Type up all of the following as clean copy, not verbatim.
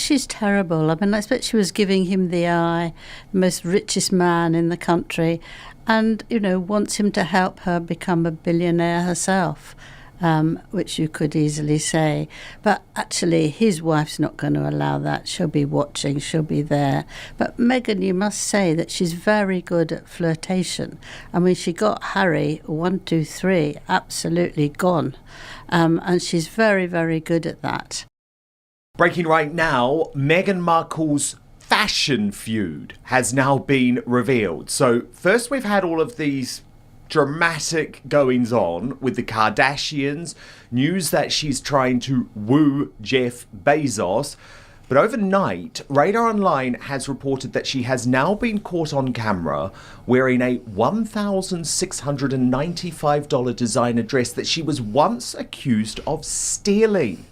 she's terrible. I mean, I expect she was giving him the eye, the most richest man in the country, and, wants him to help her become a billionaire herself, which you could easily say. But actually, his wife's not going to allow that. She'll be watching, she'll be there. But Meghan, you must say that she's very good at flirtation. I mean, she got Harry, 1, 2, 3, absolutely gone. And she's very, very good at that. Breaking right now, Meghan Markle's fashion feud has now been revealed. So first we've had all of these dramatic goings on with the Kardashians, news that she's trying to woo Jeff Bezos. But overnight, Radar Online has reported that she has now been caught on camera wearing a $1,695 designer dress that she was once accused of stealing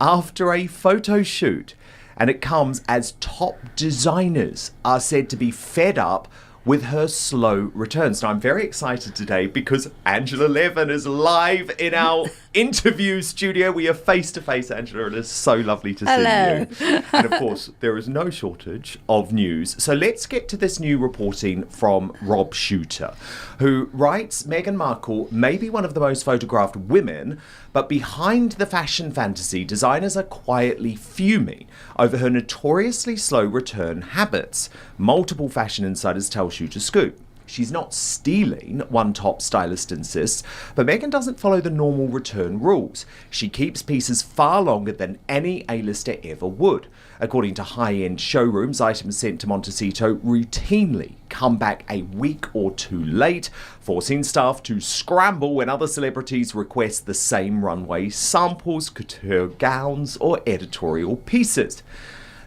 after a photo shoot. And it comes as top designers are said to be fed up with her slow returns. Now, I'm very excited today because Angela Levin is live in our interview studio. We are face to face, Angela. It is so lovely to see you. And of course, there is no shortage of news. So let's get to this new reporting from Rob Shooter, who writes Meghan Markle may be one of the most photographed women, but behind the fashion fantasy, designers are quietly fuming over her notoriously slow return habits. Multiple fashion insiders tell Shooter Scoop. She's not stealing, one top stylist insists, but Meghan doesn't follow the normal return rules. She keeps pieces far longer than any A-lister ever would. According to high-end showrooms, items sent to Montecito routinely come back a week or two late, forcing staff to scramble when other celebrities request the same runway samples, couture gowns, or editorial pieces.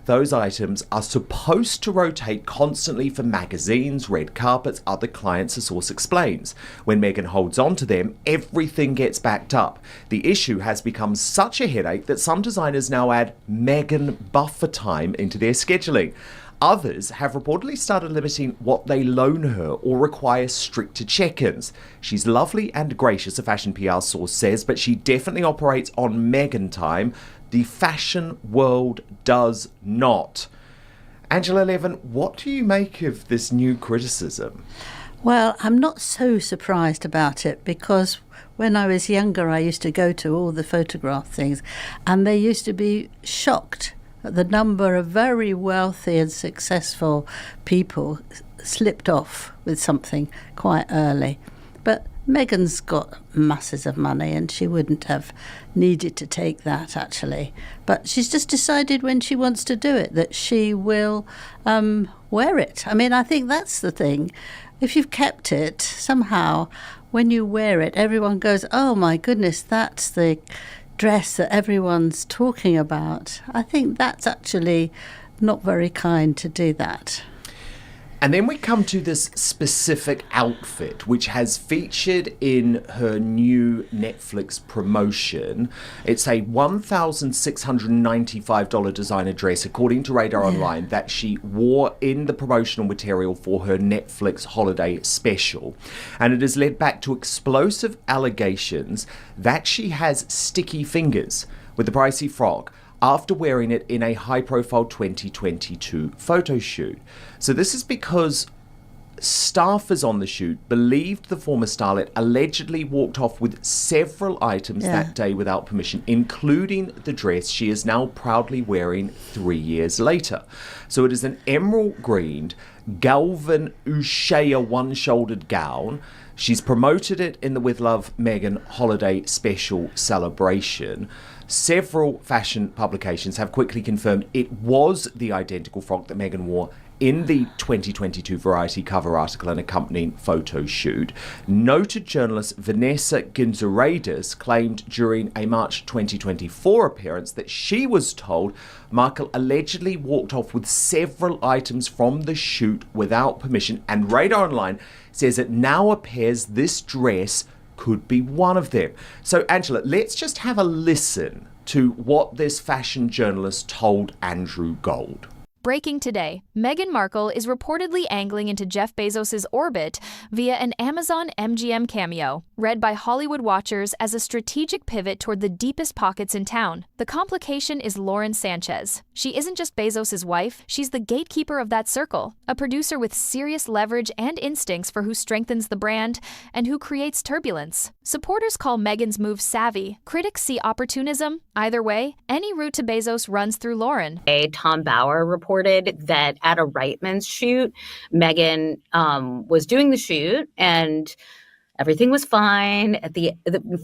Those items are supposed to rotate constantly for magazines, red carpets, other clients, a source explains. When Meghan holds on to them, everything gets backed up. The issue has become such a headache that some designers now add Meghan buffer time into their scheduling. Others have reportedly started limiting what they loan her or require stricter check-ins. She's lovely and gracious, a fashion PR source says, but she definitely operates on Meghan time. The fashion world does not. Angela Levin, what do you make of this new criticism? Well, I'm not so surprised about it because when I was younger, I used to go to all the photograph things and they used to be shocked at the number of very wealthy and successful people slipped off with something quite early. But Meghan's got masses of money and she wouldn't have needed to take that, actually. But she's just decided when she wants to do it that she will wear it. I mean, I think that's the thing. If you've kept it, somehow, when you wear it, everyone goes, oh, my goodness, that's the dress that everyone's talking about. I think that's actually not very kind to do that. And then we come to this specific outfit, which has featured in her new Netflix promotion. It's a $1,695 designer dress, according to Radar Online, that she wore in the promotional material for her Netflix holiday special. And it has led back to explosive allegations that she has sticky fingers with the pricey frock after wearing it in a high-profile 2022 photo shoot. So this is because staffers on the shoot believed the former starlet allegedly walked off with several items that day without permission, including the dress she is now proudly wearing 3 years later. So it is an emerald green Galvan Ushea one-shouldered gown. She's promoted it in the With Love Meghan holiday special celebration. Several fashion publications have quickly confirmed it was the identical frock that Meghan wore in the 2022 Variety cover article and accompanying photo shoot. Noted journalist Vanessa Ginzeradis claimed during a March 2024 appearance that she was told Markle allegedly walked off with several items from the shoot without permission, and Radar Online says it now appears this dress could be one of them. So, Angela, let's just have a listen to what this fashion journalist told Andrew Gold. Breaking today, Meghan Markle is reportedly angling into Jeff Bezos' orbit via an Amazon MGM cameo, read by Hollywood watchers as a strategic pivot toward the deepest pockets in town. The complication is Lauren Sanchez. She isn't just Bezos' wife, she's the gatekeeper of that circle, a producer with serious leverage and instincts for who strengthens the brand and who creates turbulence. Supporters call Meghan's move savvy. Critics see opportunism. Either way, any route to Bezos runs through Lauren. Tom Bauer reported that at a Reitman's shoot, Meghan was doing the shoot and everything was fine. At the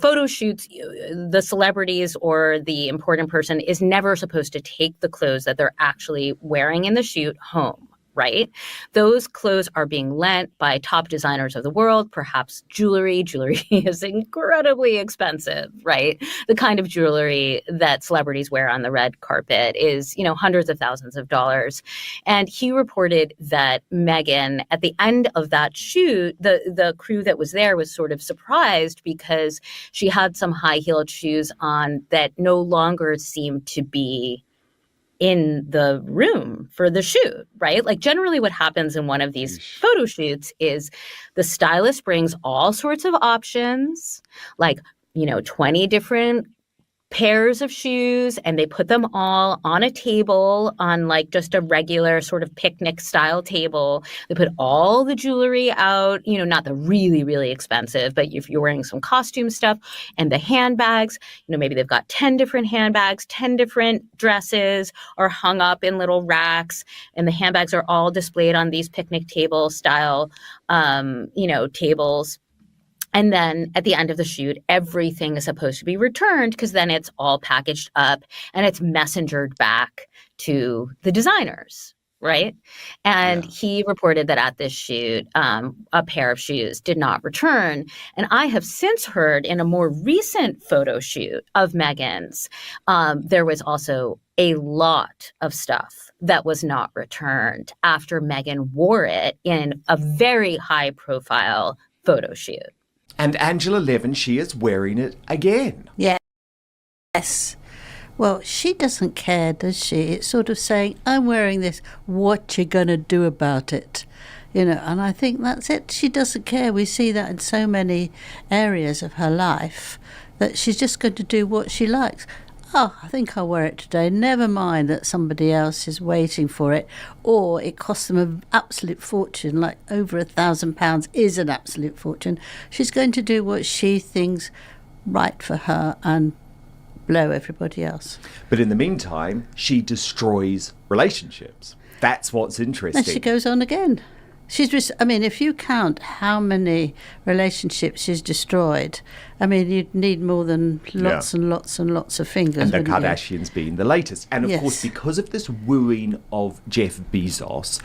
photo shoots, the celebrities or the important person is never supposed to take the clothes that they're actually wearing in the shoot home. Right? Those clothes are being lent by top designers of the world, perhaps jewelry. Jewelry is incredibly expensive, right? The kind of jewelry that celebrities wear on the red carpet is, hundreds of thousands of dollars. And he reported that Meghan, at the end of that shoot, the crew that was there was sort of surprised because she had some high-heeled shoes on that no longer seemed to be in the room for the shoot, right? Like generally what happens in one of these photo shoots is the stylist brings all sorts of options, like, 20 different pairs of shoes, and they put them all on a table, on like just a regular sort of picnic style table. They put all the jewelry out, not the really, really expensive, but if you're wearing some costume stuff, and the handbags, maybe they've got 10 different handbags, 10 different dresses are hung up in little racks, and the handbags are all displayed on these picnic table style, tables. And then at the end of the shoot, everything is supposed to be returned because then it's all packaged up and it's messengered back to the designers, right? And he reported that at this shoot, a pair of shoes did not return. And I have since heard in a more recent photo shoot of Meghan's, there was also a lot of stuff that was not returned after Meghan wore it in a very high profile photo shoot. And Angela Levin, she is wearing it again. Yes. Well, she doesn't care, does she? It's sort of saying, I'm wearing this, what you going to do about it? And I think that's it. She doesn't care. We see that in so many areas of her life, that she's just going to do what she likes. Oh, I think I'll wear it today. Never mind that somebody else is waiting for it, or it costs them an absolute fortune, like over £1,000 is an absolute fortune. She's going to do what she thinks right for her and blow everybody else. But in the meantime, she destroys relationships. That's what's interesting. And she goes on again. If you count how many relationships she's destroyed, you'd need more than lots and lots and lots of fingers. And the Kardashians being the latest. And of course, Yes. because of this wooing of Jeff Bezos,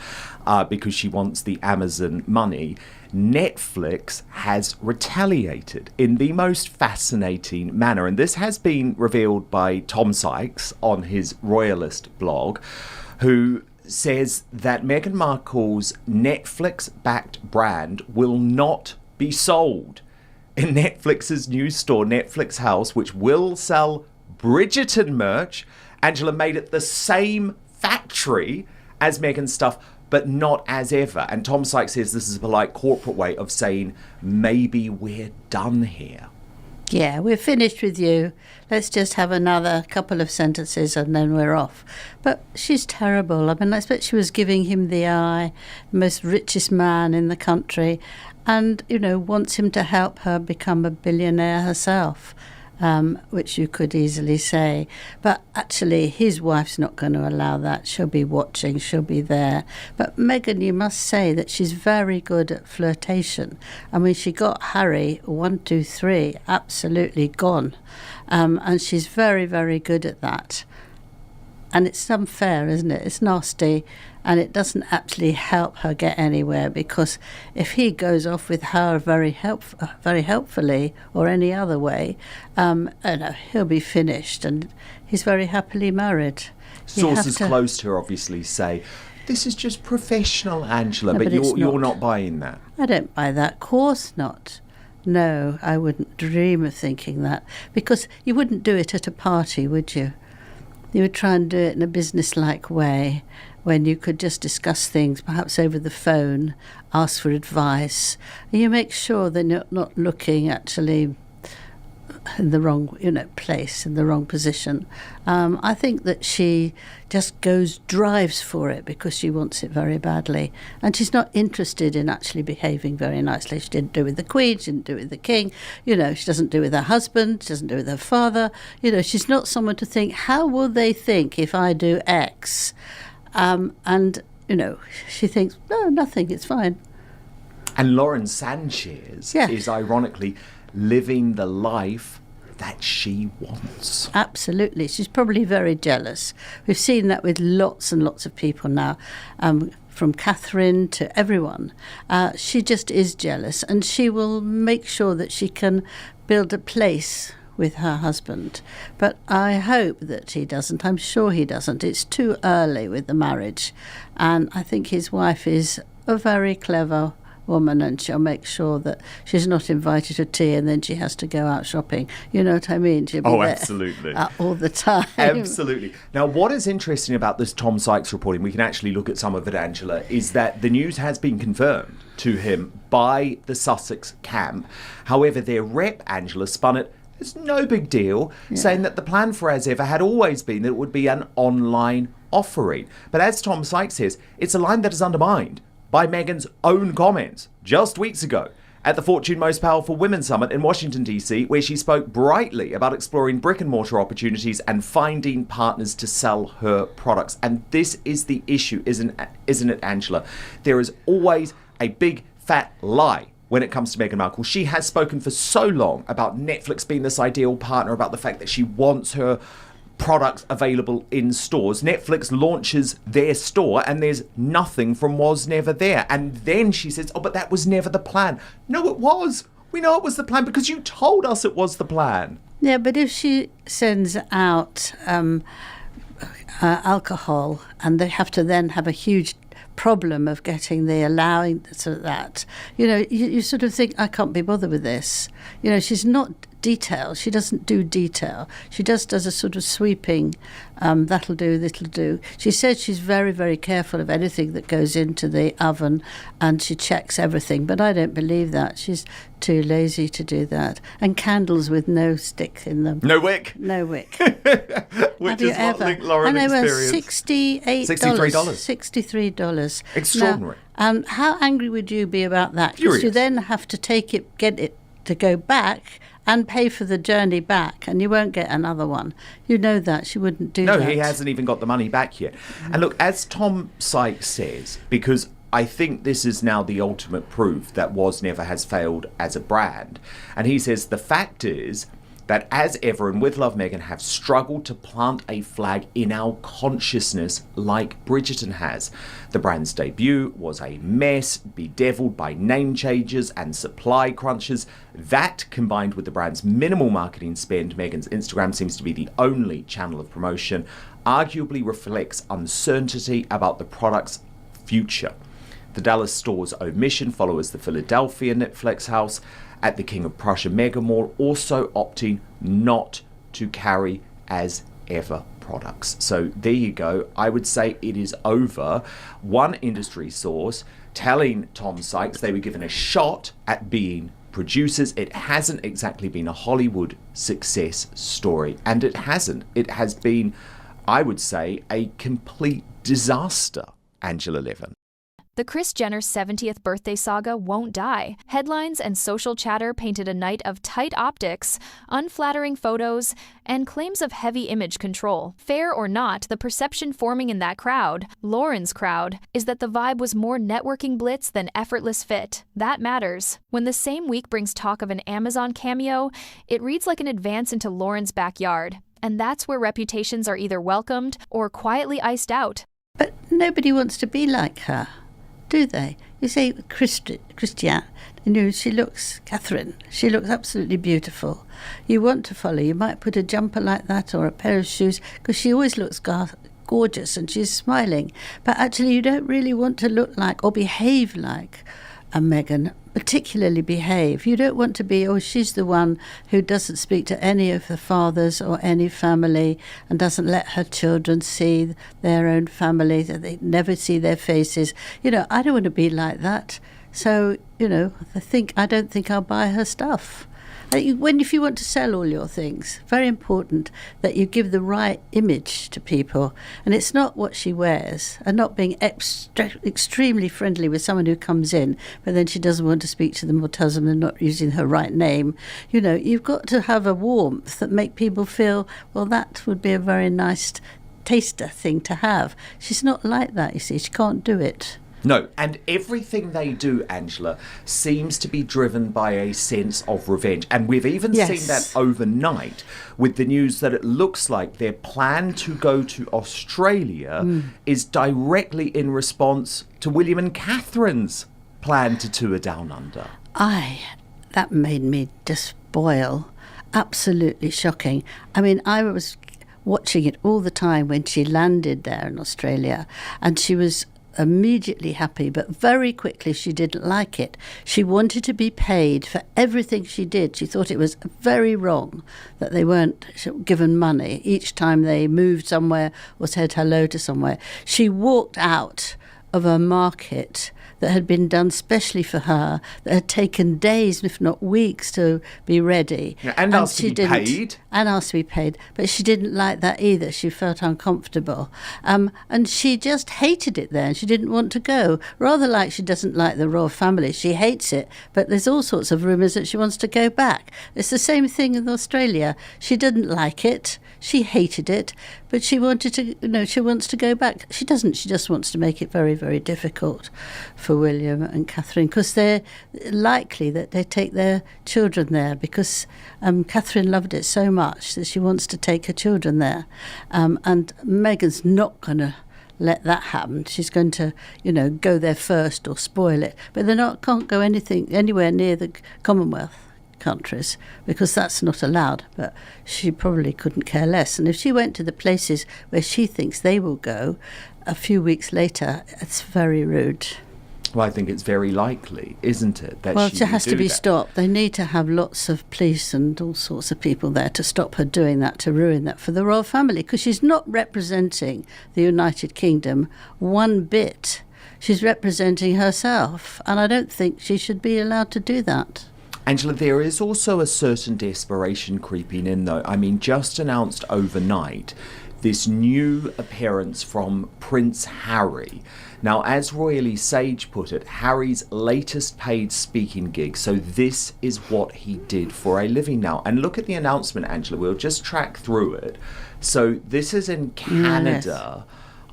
because she wants the Amazon money, Netflix has retaliated in the most fascinating manner. And this has been revealed by Tom Sykes on his Royalist blog, who says that Meghan Markle's Netflix-backed brand will not be sold in Netflix's new store, Netflix House, which will sell Bridgerton merch. Angela made it the same factory as Meghan's stuff, but not as ever. And Tom Sykes says this is a polite corporate way of saying, maybe we're done here. Yeah, we're finished with you. Let's just have another couple of sentences and then we're off. But she's terrible. I expect she was giving him the eye, the most richest man in the country, and, wants him to help her become a billionaire herself, which you could easily say. But actually, his wife's not going to allow that. She'll be watching, she'll be there. But Meghan, you must say that she's very good at flirtation. She got Harry, 1, 2, 3, absolutely gone. And she's very, very good at that. And it's unfair, isn't it? It's nasty, and it doesn't actually help her get anywhere, because if he goes off with her very helpfully or any other way, he'll be finished, and he's very happily married. Sources close to her obviously say, this is just professional, Angela, No, but but you're not buying that. I don't buy that. Of course not. No, I wouldn't dream of thinking that, because you wouldn't do it at a party, would you? You would try and do it in a business-like way, when you could just discuss things, perhaps over the phone, ask for advice, and you make sure that you're not looking actually in the wrong, place, in the wrong position. I think that she just drives for it because she wants it very badly, and she's not interested in actually behaving very nicely. She didn't do it with the Queen, she didn't do it with the King, she doesn't do it with her husband, she doesn't do it with her father. She's not someone to think, how will they think if I do X? She thinks, no, nothing, it's fine. And Lauren Sanchez is ironically living the life that she wants. Absolutely. She's probably very jealous. We've seen that with lots and lots of people now, from Catherine to everyone. She just is jealous, and she will make sure that she can build a place with her husband. But I hope that he doesn't. I'm sure he doesn't. It's too early with the marriage. And I think his wife is a very clever woman, and she'll make sure that she's not invited to tea and then she has to go out shopping. You know what I mean? She'll be there absolutely. All the time. Absolutely. Now, what is interesting about this Tom Sykes reporting, we can actually look at some of it, Angela, is that the news has been confirmed to him by the Sussex camp. However, their rep, Angela, spun it as no big deal, saying that the plan for As Ever had always been that it would be an online offering. But as Tom Sykes says, it's a line that is undermined by Meghan's own comments just weeks ago at the Fortune Most Powerful Women Summit in Washington, D.C., where she spoke brightly about exploring brick-and-mortar opportunities and finding partners to sell her products. And this is the issue, isn't it, Angela? There is always a big, fat lie when it comes to Meghan Markle. She has spoken for so long about Netflix being this ideal partner, about the fact that she wants her products available in stores. Netflix launches their store and there's nothing from Was Never there. And then she says, but that was never the plan. No, it was. We know it was the plan because you told us it was the plan. Yeah, but if she sends out alcohol and they have to then have a huge problem of getting the allowing to that, you sort of think, I can't be bothered with this. She's not detail. She doesn't do detail. She just does a sort of sweeping, that'll do, this'll do. She says she's very, very careful of anything that goes into the oven, and she checks everything, but I don't believe that. She's too lazy to do that. And candles with no stick in them. No wick? No wick. Which is what linked Lauren and they were experienced. $63. $63. Extraordinary. Now, how angry would you be about that? Because you then have to get it to go back and pay for the journey back, and you won't get another one. You know that. She wouldn't do that. No, he hasn't even got the money back yet. And look, as Tom Sykes says, because I think this is now the ultimate proof that Was Never has failed as a brand, and he says the fact is that As Ever and With Love Meghan have struggled to plant a flag in our consciousness like Bridgerton has. The brand's debut was a mess, bedeviled by name changes and supply crunches. That, combined with the brand's minimal marketing spend, Meghan's Instagram seems to be the only channel of promotion, arguably reflects uncertainty about the product's future. The Dallas store's omission follows the Philadelphia Netflix house at the King of Prussia Mega Mall, also opting not to carry As Ever products. So there you go. I would say it is over. One industry source telling Tom Sykes they were given a shot at being producers. It hasn't exactly been a Hollywood success story, and it hasn't. It has been, I would say, a complete disaster, Angela Levin. The Kris Jenner 70th birthday saga won't die. Headlines and social chatter painted a night of tight optics, unflattering photos, and claims of heavy image control. Fair or not, the perception forming in that crowd, Lauren's crowd, is that the vibe was more networking blitz than effortless fit. That matters. When the same week brings talk of an Amazon cameo, it reads like an advance into Lauren's backyard. And that's where reputations are either welcomed or quietly iced out. But nobody wants to be like her, do they? You say Christiane, Catherine, she looks absolutely beautiful. You want to follow, you might put a jumper like that or a pair of shoes, because she always looks gorgeous and she's smiling. But actually you don't really want to look like or behave like a Meghan particularly behave. You don't want to be, oh, she's the one who doesn't speak to any of the fathers or any family and doesn't let her children see their own family, that they never see their faces. You know, I don't want to be like that. So, you know, I don't think I'll buy her stuff. If you want to sell all your things, very important that you give the right image to people. And it's not what she wears, and not being extremely friendly with someone who comes in, but then she doesn't want to speak to them or tells them they're not using her right name. You know, you've got to have a warmth that make people feel, well, that would be a very nice taster thing to have. She's not like that, you see. She can't do it. No, and everything they do, Angela, seems to be driven by a sense of revenge. And we've even seen that overnight with the news that it looks like their plan to go to Australia is directly in response to William and Catherine's plan to tour down under. That made me just boil. Absolutely shocking. I mean, I was watching it all the time when she landed there in Australia, and she was immediately happy, but very quickly she didn't like it. She wanted to be paid for everything she did. She thought it was very wrong that they weren't given money each time they moved somewhere or said hello to somewhere. She walked out of a market that had been done specially for her, that had taken days, if not weeks, to be ready. Yeah, and asked to be paid. And asked to be paid. But she didn't like that either. She felt uncomfortable. And she just hated it there, and she didn't want to go. Rather like she doesn't like the royal family. She hates it, but there's all sorts of rumours that she wants to go back. It's the same thing in Australia. She didn't like it. She hated it, but she wanted to, she wants to go back. She doesn't. She just wants to make it very, very difficult for William and Catherine, because they're likely that they take their children there, because Catherine loved it so much that she wants to take her children there. And Meghan's not going to let that happen. She's going to, go there first or spoil it. But can't go anywhere near the Commonwealth countries, because that's not allowed. But she probably couldn't care less. And if she went to the places where she thinks they will go a few weeks later, it's very rude. Well, I think it's very likely, isn't it, that it has to be stopped. They need to have lots of police and all sorts of people there to stop her doing that, to ruin that for the royal family, because she's not representing the United Kingdom one bit. She's representing herself, and I don't think she should be allowed to do that. Angela, there is also a certain desperation creeping in, though. I mean, just announced overnight, this new appearance from Prince Harry. Now, as Royally Sage put it, Harry's latest paid speaking gig. So this is what he did for a living now. And look at the announcement, Angela. We'll just track through it. So this is in Canada,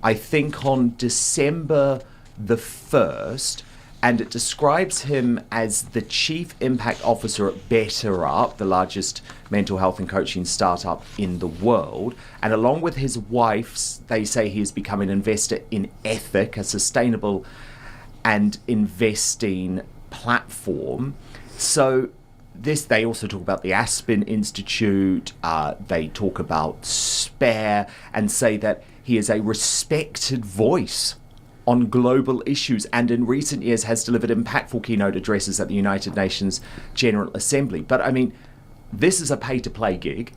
I think on December the 1st. And it describes him as the Chief Impact Officer at BetterUp, the largest mental health and coaching startup in the world. And along with his wife, they say he has become an investor in Ethic, a sustainable and investing platform. So they also talk about the Aspen Institute. They talk about Spare and say that he is a respected voice on global issues, and in recent years has delivered impactful keynote addresses at the United Nations General Assembly. But I mean, this is a pay-to-play gig,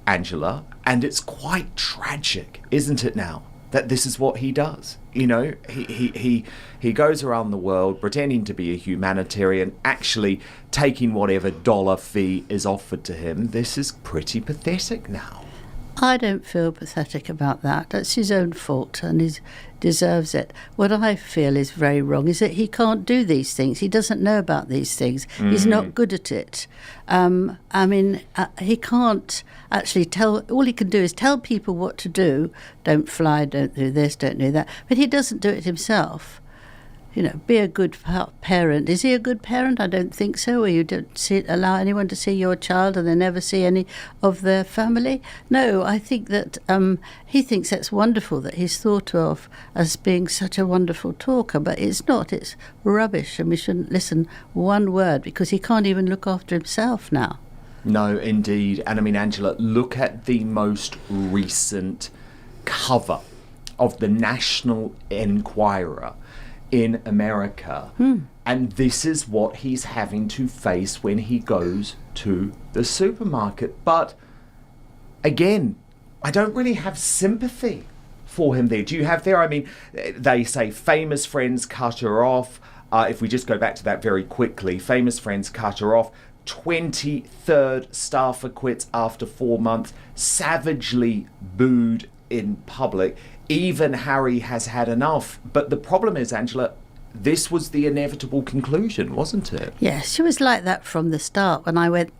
Angela, and it's quite tragic, isn't it now, that this is what he does? He goes around the world pretending to be a humanitarian, actually taking whatever dollar fee is offered to him. This is pretty pathetic now. I don't feel pathetic about that. That's his own fault, and he deserves it. What I feel is very wrong is that he can't do these things. He doesn't know about these things. He's not good at it. He can't actually tell. All he can do is tell people what to do. Don't fly, don't do this, don't do that. But he doesn't do it himself. Be a good parent. Is he a good parent? I don't think so. Or you don't allow anyone to see your child and they never see any of their family? No, I think that he thinks that's wonderful, that he's thought of as being such a wonderful talker, but it's not. It's rubbish, and we shouldn't listen one word, because he can't even look after himself now. No, indeed. And I mean, Angela, look at the most recent cover of the National Enquirer. in America. And this is what he's having to face when he goes to the supermarket. But again, I don't really have sympathy for him there. Do you have there? I mean, they say famous friends cut her off. If we just go back to that very quickly, famous friends cut her off. 23rd staffer quits after 4 months, savagely booed in public. Even Harry has had enough. But the problem is, Angela, this was the inevitable conclusion, wasn't it? Yes, she was like that from the start. When I went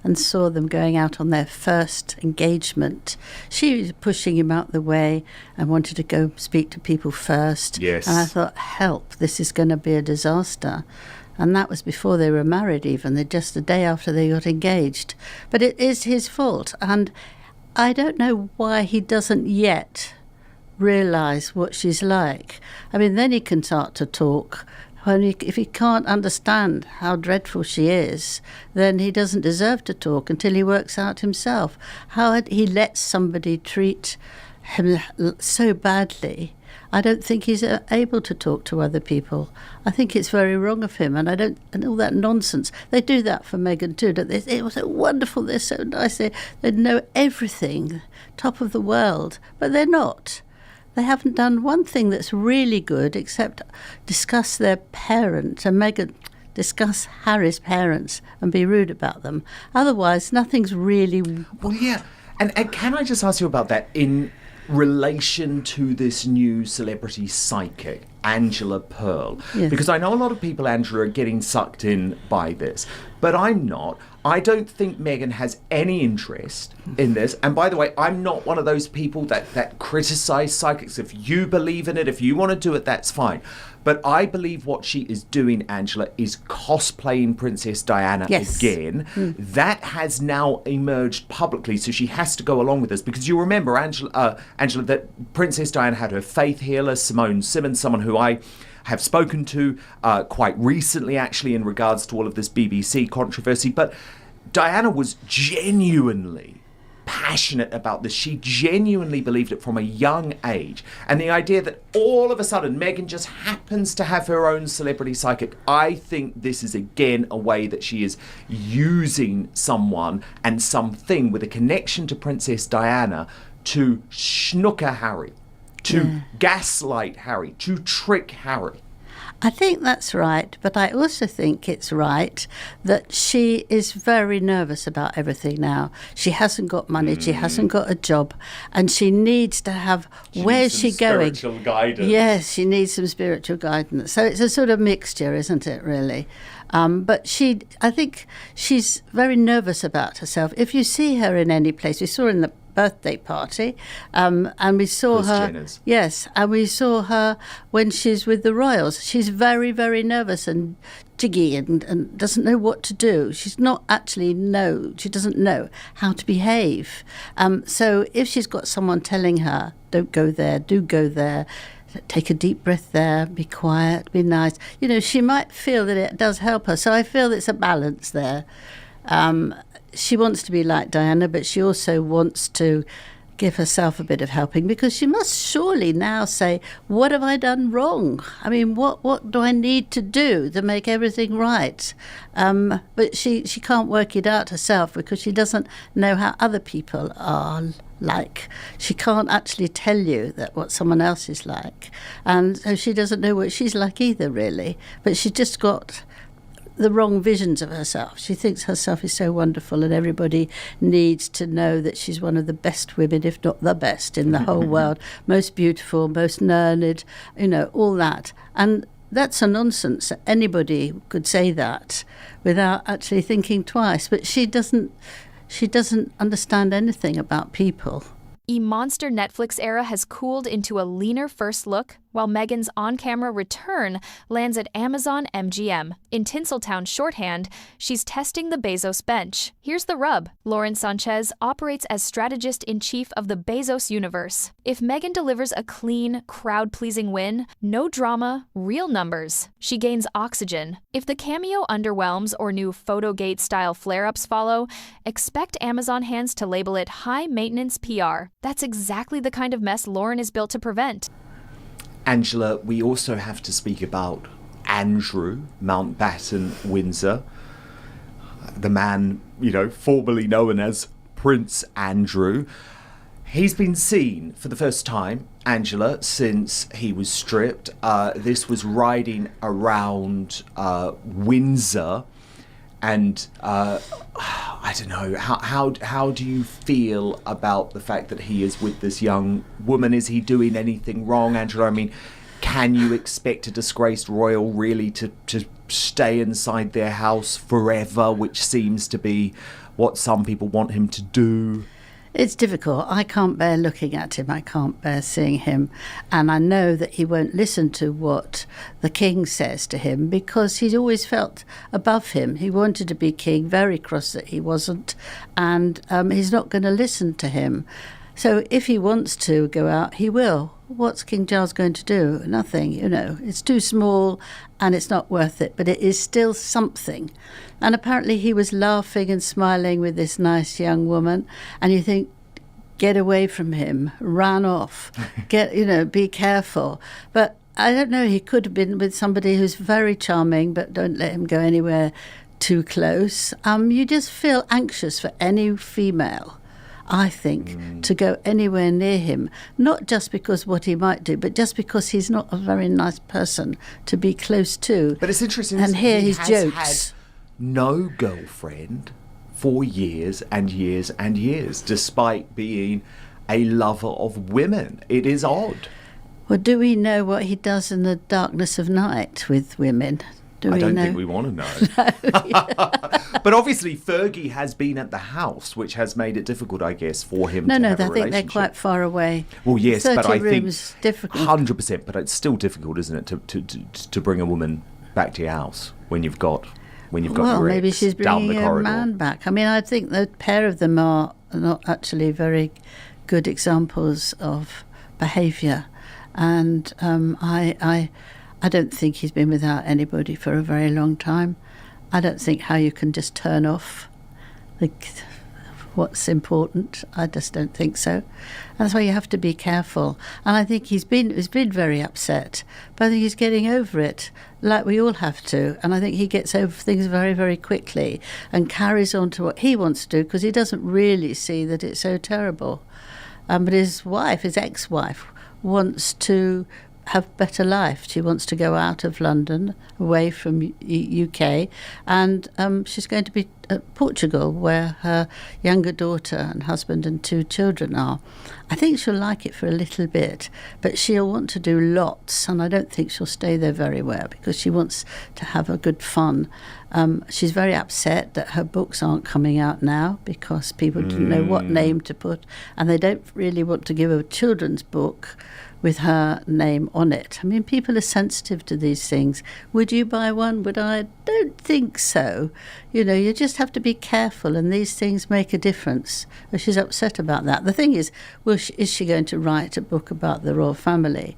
and saw them going out on their first engagement, she was pushing him out the way and wanted to go speak to people first. Yes. And I thought, help, this is going to be a disaster. And that was before they were married even, just the day after they got engaged. But it is his fault. And I don't know why he doesn't yet realise what she's like. I mean, then he can start to talk. If he can't understand how dreadful she is, then he doesn't deserve to talk until he works out himself. How had he let somebody treat him so badly? I don't think he's able to talk to other people. I think it's very wrong of him, and all that nonsense. They do that for Meghan too, don't they? It was so wonderful, they're so nice, they know everything, top of the world, but they're not. They haven't done one thing that's really good except discuss their parents, and Meghan discuss Harry's parents and be rude about them. Otherwise, nothing's really... Well, yeah. And can I just ask you about that in relation to this new celebrity psychic, Angela Pearl? Yes. Because I know a lot of people, Angela, are getting sucked in by this, but I'm not. I don't think Meghan has any interest in this. And by the way, I'm not one of those people that criticise psychics. If you believe in it, if you want to do it, that's fine. But I believe what she is doing, Angela, is cosplaying Princess Diana again. That has now emerged publicly, so she has to go along with this. Because you remember, Angela, that Princess Diana had her faith healer, Simone Simmons, someone who I have spoken to quite recently, actually, in regards to all of this BBC controversy. But Diana was genuinely passionate about this. She genuinely believed it from a young age. And the idea that all of a sudden Meghan just happens to have her own celebrity psychic, I think this is again a way that she is using someone and something with a connection to Princess Diana to snooker Harry, to gaslight Harry, to trick Harry. I think that's right, but I also think it's right that she is very nervous about everything now. She hasn't got money, she hasn't got a job, and she needs to have, where's she going? Spiritual guidance. Yes, she needs some spiritual guidance. So it's a sort of mixture, isn't it, really? But I think she's very nervous about herself. If you see her in any place, we saw her in the birthday party, and we saw her. Jenner's. Yes, and we saw her when she's with the royals. She's very, very nervous and jiggy and doesn't know what to do. She's not actually she doesn't know how to behave. So if she's got someone telling her, don't go there, do go there, take a deep breath there, be quiet, be nice, she might feel that it does help her. So I feel it's a balance there. She wants to be like Diana, but she also wants to give herself a bit of helping, because she must surely now say, what have I done wrong? I mean, what do I need to do to make everything right? But she can't work it out herself, because she doesn't know how other people are like. She can't actually tell you what someone else is like. And so she doesn't know what she's like either, really. But she's just got the wrong visions of herself. She thinks herself is so wonderful and everybody needs to know that she's one of the best women, if not the best in the whole world, most beautiful, most learned, all that. And that's a nonsense. Anybody could say that without actually thinking twice. But she doesn't understand anything about people. E monster Netflix era has cooled into a leaner first look, while Meghan's on-camera return lands at Amazon MGM. In Tinseltown shorthand, she's testing the Bezos bench. Here's the rub. Lauren Sanchez operates as strategist-in-chief of the Bezos universe. If Meghan delivers a clean, crowd-pleasing win, no drama, real numbers, she gains oxygen. If the cameo underwhelms or new Photogate-style flare-ups follow, expect Amazon hands to label it high-maintenance PR. That's exactly the kind of mess Lauren is built to prevent. Angela, we also have to speak about Andrew Mountbatten Windsor, the man, formerly known as Prince Andrew. He's been seen for the first time, Angela, since he was stripped. This was riding around Windsor, and I don't know, how do you feel about the fact that he is with this young woman? Is he doing anything wrong, Angela? I mean, can you expect a disgraced royal really to stay inside their house forever, which seems to be what some people want him to do? It's difficult. I can't bear looking at him. I can't bear seeing him. And I know that he won't listen to what the king says to him because he's always felt above him. He wanted to be king, very cross that he wasn't. And he's not going to listen to him. So if he wants to go out, he will. What's King Charles going to do? Nothing, It's too small and it's not worth it. But it is still something. And apparently he was laughing and smiling with this nice young woman. And you think, get away from him, run off, be careful. But I don't know, he could have been with somebody who's very charming, but don't let him go anywhere too close. You just feel anxious for any female, I think, to go anywhere near him, not just because what he might do, but just because he's not a very nice person to be close to. But it's interesting, and hear his has jokes. Had no girlfriend for years and years and years, despite being a lover of women. It is odd. Well, do we know what he does in the darkness of night with women? I don't think we want to know. But obviously Fergie has been at the house, which has made it difficult, I guess, for him to have a relationship. I think they're quite far away. Well, yes, but I think difficult. 100%, but it's still difficult, isn't it, to bring a woman back to your house when you've got well, your maybe ex she's down bringing the her corridor. man back. I mean, I think the pair of them are not actually very good examples of behaviour. And I don't think he's been without anybody for a very long time. I don't think how you can just turn off what's important. I just don't think so. That's why you have to be careful. And I think he's been very upset, but I think he's getting over it, like we all have to. And I think he gets over things very, very quickly and carries on to what he wants to do because he doesn't really see that it's so terrible. But his ex-wife, wants to have better life. She wants to go out of London, away from UK, and she's going to be at Portugal, where her younger daughter and husband and 2 children are. I think she'll like it for a little bit, but she'll want to do lots, and I don't think she'll stay there very well because she wants to have a good fun. She's very upset that her books aren't coming out now because people didn't know what name to put, and they don't really want to give a children's book with her name on it. I mean, people are sensitive to these things. Would you buy one? Would I? Don't think so. You just have to be careful, and these things make a difference. Well, she's upset about that. The thing is, is she going to write a book about the royal family?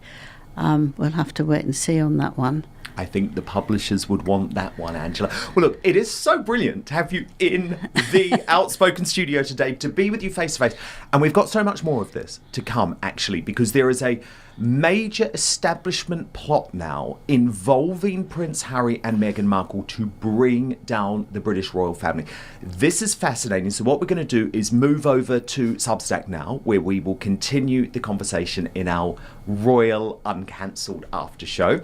We'll have to wait and see on that one. I think the publishers would want that one, Angela. Well, look, it is so brilliant to have you in the Outspoken studio today, to be with you face to face. And we've got so much more of this to come, actually, because there is a major establishment plot now involving Prince Harry and Meghan Markle to bring down the British royal family. This is fascinating. So what we're going to do is move over to Substack now, where we will continue the conversation in our Royal Uncancelled after show.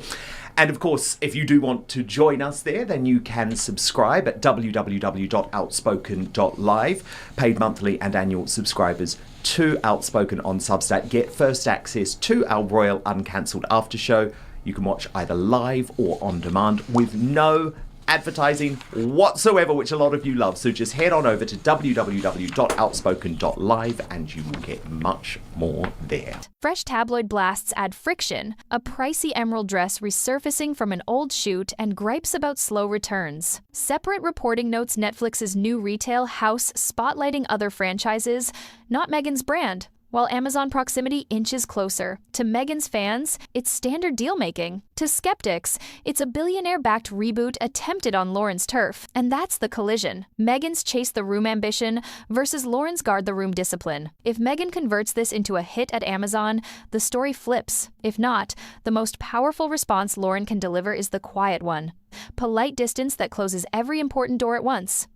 And of course, if you do want to join us there, then you can subscribe at www.outspoken.live. Paid monthly and annual subscribers to Outspoken on Substack get first access to our Royal Uncancelled after show. You can watch either live or on demand with no advertising whatsoever, which a lot of you love. So just head on over to www.outspoken.live and you will get much more there. Fresh tabloid blasts add friction, a pricey emerald dress resurfacing from an old shoot, and gripes about slow returns. Separate reporting notes Netflix's new retail house spotlighting other franchises, not Meghan's brand. while Amazon proximity inches closer. To Meghan's fans, it's standard deal-making. To skeptics, it's a billionaire-backed reboot attempted on Lauren's turf. And that's the collision. Meghan's chase the room ambition versus Lauren's guard the room discipline. If Meghan converts this into a hit at Amazon, the story flips. If not, the most powerful response Lauren can deliver is the quiet one. Polite distance that closes every important door at once.